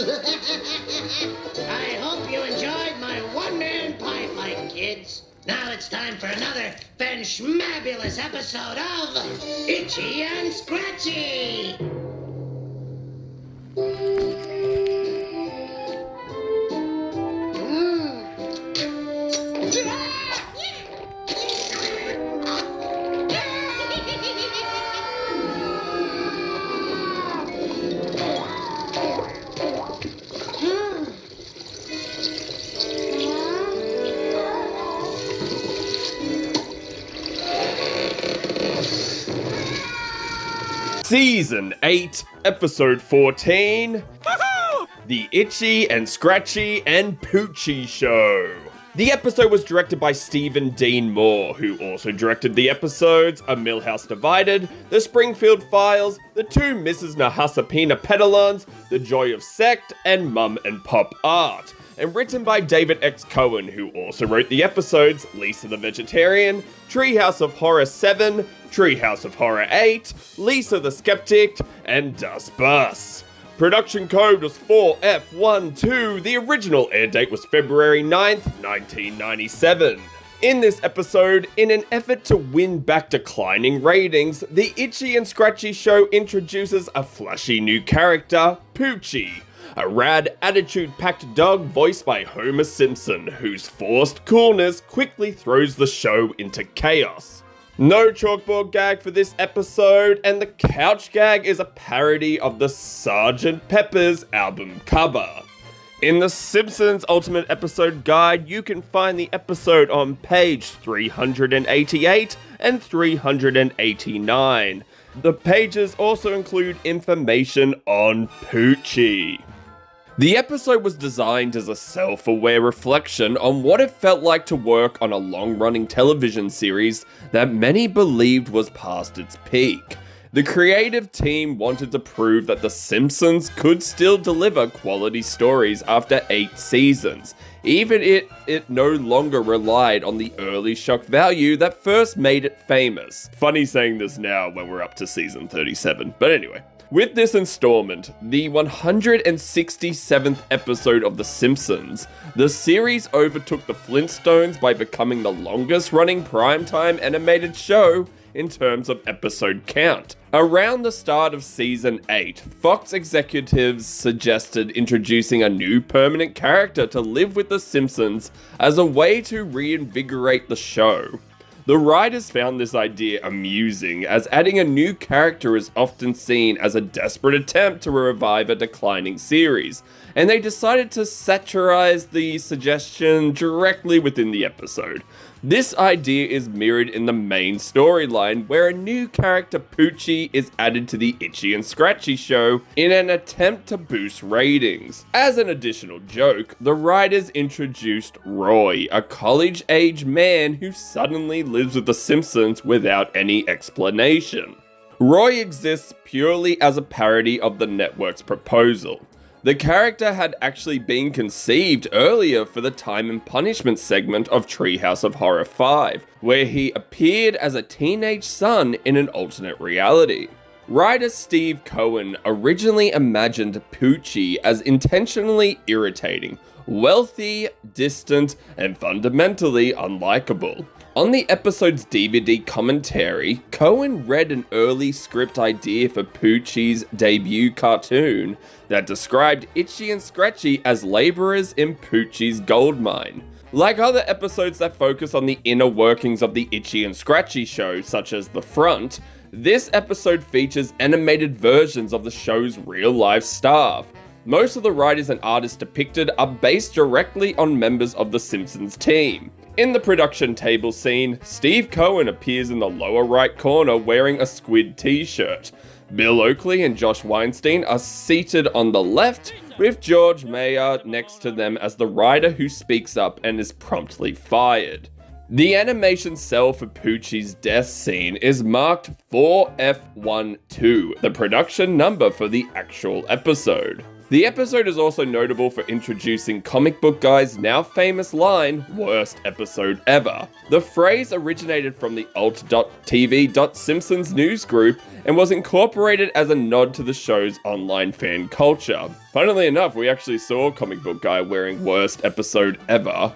I hope you enjoyed my one-man pie fight, kids. Now it's time for another fanschmabulous episode of Itchy and Scratchy. Season 8, Episode 14, Woohoo! The Itchy and Scratchy and Poochie Show. The episode was directed by Stephen Dean Moore, who also directed the episodes A Millhouse Divided, The Springfield Files, The Two Mrs. Nahasapina Pedalons, The Joy of Sect, and Mum and Pop Art. And written by David X. Cohen, who also wrote the episodes Lisa the Vegetarian, Treehouse of Horror 7, Treehouse of Horror 8, Lisa the Skeptic, and Dust Bus. Production code was 4F12, the original air date was February 9th, 1997. In this episode, in an effort to win back declining ratings, the Itchy and Scratchy Show introduces a flashy new character, Poochie, a rad, attitude-packed dog voiced by Homer Simpson, whose forced coolness quickly throws the show into chaos. No chalkboard gag for this episode, and the couch gag is a parody of the Sgt. Pepper's album cover. In the Simpsons Ultimate Episode Guide, you can find the episode on page 388 and 389. The pages also include information on Poochie. The episode was designed as a self-aware reflection on what it felt like to work on a long-running television series that many believed was past its peak. The creative team wanted to prove that The Simpsons could still deliver quality stories after 8 seasons, even if it no longer relied on the early shock value that first made it famous. Funny saying this now when we're up to season 37, but anyway. With this installment, the 167th episode of The Simpsons, the series overtook The Flintstones by becoming the longest-running primetime animated show in terms of episode count. Around the start of season 8, Fox executives suggested introducing a new permanent character to live with The Simpsons as a way to reinvigorate the show. The writers found this idea amusing, as adding a new character is often seen as a desperate attempt to revive a declining series, and they decided to satirize the suggestion directly within the episode. This idea is mirrored in the main storyline, where a new character, Poochie, is added to the Itchy and Scratchy Show in an attempt to boost ratings. As an additional joke, the writers introduced Roy, a college-age man who suddenly lives with the Simpsons without any explanation. Roy exists purely as a parody of the network's proposal. The character had actually been conceived earlier for the Time and Punishment segment of Treehouse of Horror 5, where he appeared as a teenage son in an alternate reality. Writer Steve Cohen originally imagined Poochie as intentionally irritating, wealthy, distant, and fundamentally unlikable. On the episode's DVD commentary, Cohen read an early script idea for Poochie's debut cartoon that described Itchy and Scratchy as laborers in Poochie's gold mine. Like other episodes that focus on the inner workings of the Itchy and Scratchy Show, such as The Front, this episode features animated versions of the show's real-life staff. Most of the writers and artists depicted are based directly on members of the Simpsons team. In the production table scene, Steve Cohen appears in the lower right corner wearing a squid t-shirt. Bill Oakley and Josh Weinstein are seated on the left, with George Mayer next to them as the writer who speaks up and is promptly fired. The animation cell for Poochie's death scene is marked 4F12, the production number for the actual episode. The episode is also notable for introducing Comic Book Guy's now famous line, "Worst episode ever." The phrase originated from the alt.tv.simpsons news group and was incorporated as a nod to the show's online fan culture. Funnily enough, we actually saw Comic Book Guy wearing "Worst episode ever"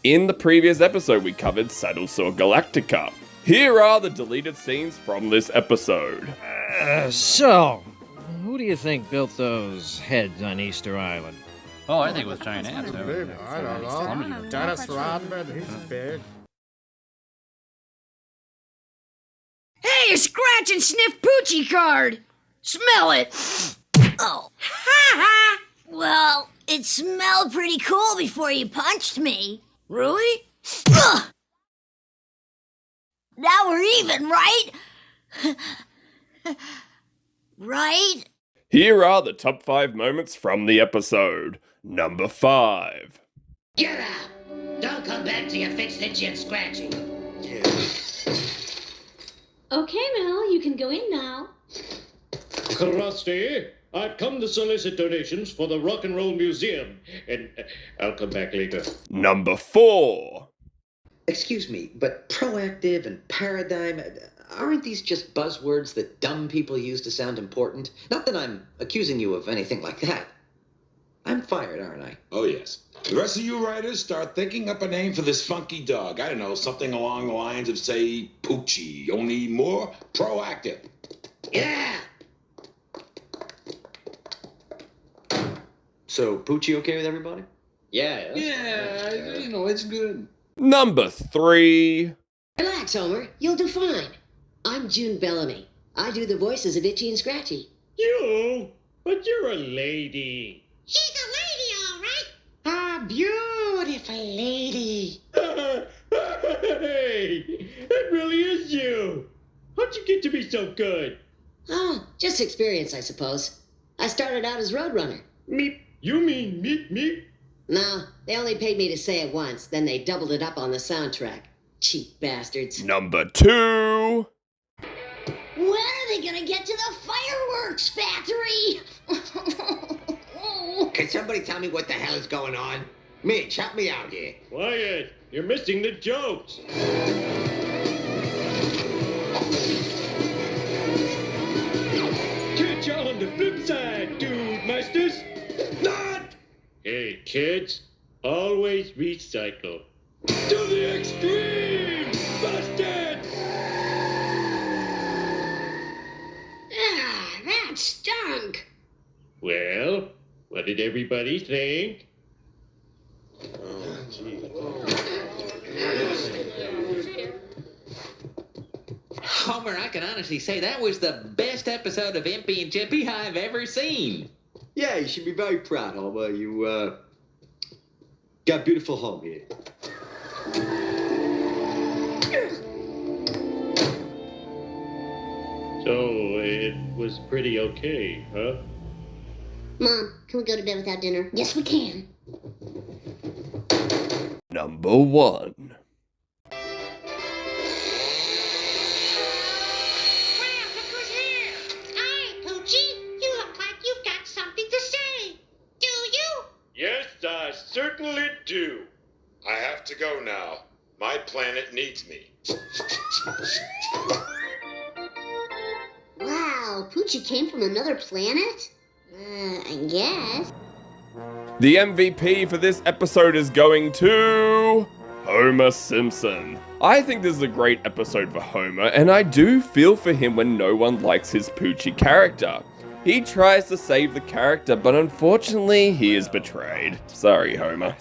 in the previous episode we covered, Saddle Saw Galactica. Here are the deleted scenes from this episode. So, who do you think built those heads on Easter Island? Oh, I think it was giant ants. I don't know. Dennis Rodman, he's big. Hey, a Scratch and Sniff Poochie card! Smell it! Oh. Ha ha! Well, it smelled pretty cool before you punched me. Really? Ugh. Now we're even, right? Right? Here are the top 5 moments from the episode. Number 5. Get out! Don't come back till you fix Itchy and Scratchy. Okay, Mel, you can go in now. Krusty, I've come to solicit donations for the Rock and Roll Museum, and I'll come back later. Number 4. Excuse me, but proactive and paradigm, aren't these just buzzwords that dumb people use to sound important? Not that I'm accusing you of anything like that. I'm fired, aren't I? Oh, yes. The rest of you writers start thinking up a name for this funky dog. I don't know, something along the lines of, say, Poochie, only more proactive. Yeah! So, Poochie okay with everybody? Yeah, it's good. Number 3. Relax, Homer. You'll do fine. I'm June Bellamy. I do the voices of Itchy and Scratchy. You? But you're a lady. She's a lady, all right. Ah, beautiful lady. Hey, it really is you. How'd you get to be so good? Oh, just experience, I suppose. I started out as Roadrunner. Meep. You mean meep meep? No, they only paid me to say it once, then they doubled it up on the soundtrack. Cheap bastards. Number 2. When are they gonna get to the fireworks factory? Can somebody tell me what the hell is going on? Mitch, help me out here. Quiet. You're missing the jokes. Catch y'all on the flip side, dude masters. Not! Hey, kids, always recycle. To the extreme! Busted! Ah, that stunk. Well, what did everybody think? Homer, I can honestly say that was the best episode of Impy and Chippy I've ever seen. Yeah, you should be very proud, Homer. You, got a beautiful home here. So, it was pretty okay, huh? Mom, can we go to bed without dinner? Yes, we can. Number 1. Yes, I certainly do. I have to go now. My planet needs me. Wow, Poochie came from another planet? I guess. The MVP for this episode is going to Homer Simpson. I think this is a great episode for Homer, and I do feel for him when no one likes his Poochie character. He tries to save the character, but unfortunately, he is betrayed. Sorry, Homer.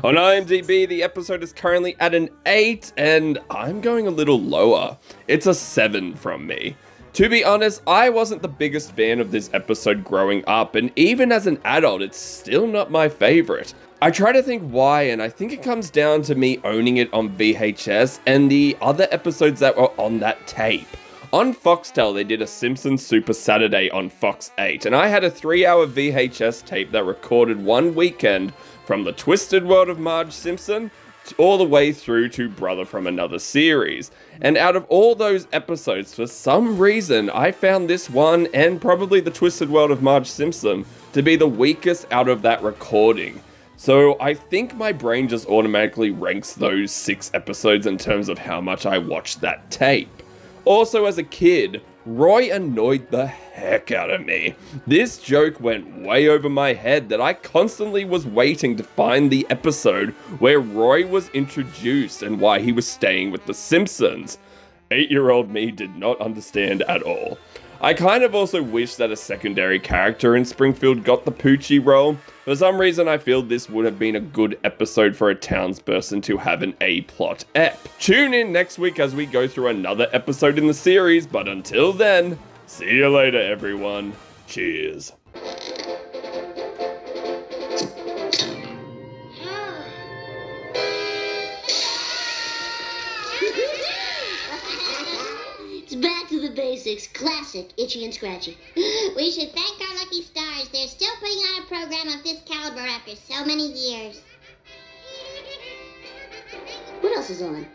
On IMDb, the episode is currently at an 8, and I'm going a little lower. It's a 7 from me. To be honest, I wasn't the biggest fan of this episode growing up, and even as an adult, it's still not my favorite. I try to think why, and I think it comes down to me owning it on VHS and the other episodes that were on that tape. On Foxtel, they did a Simpsons Super Saturday on Fox 8, and I had a 3-hour VHS tape that recorded one weekend from the Twisted World of Marge Simpson all the way through to Brother from Another Series. And out of all those episodes, for some reason, I found this one and probably the Twisted World of Marge Simpson to be the weakest out of that recording. So I think my brain just automatically ranks those 6 episodes in terms of how much I watched that tape. Also, as a kid, Roy annoyed the heck out of me. This joke went way over my head that I constantly was waiting to find the episode where Roy was introduced and why he was staying with the Simpsons. 8-year-old me did not understand at all. I kind of also wish that a secondary character in Springfield got the Poochie role. For some reason, I feel this would have been a good episode for a townsperson to have an A-plot ep. Tune in next week as we go through another episode in the series, but until then, see you later, everyone. Cheers. It's back to the basics. Classic Itchy and Scratchy. We should thank our lucky stars. They're still putting on a program of this caliber after so many years. What else is on?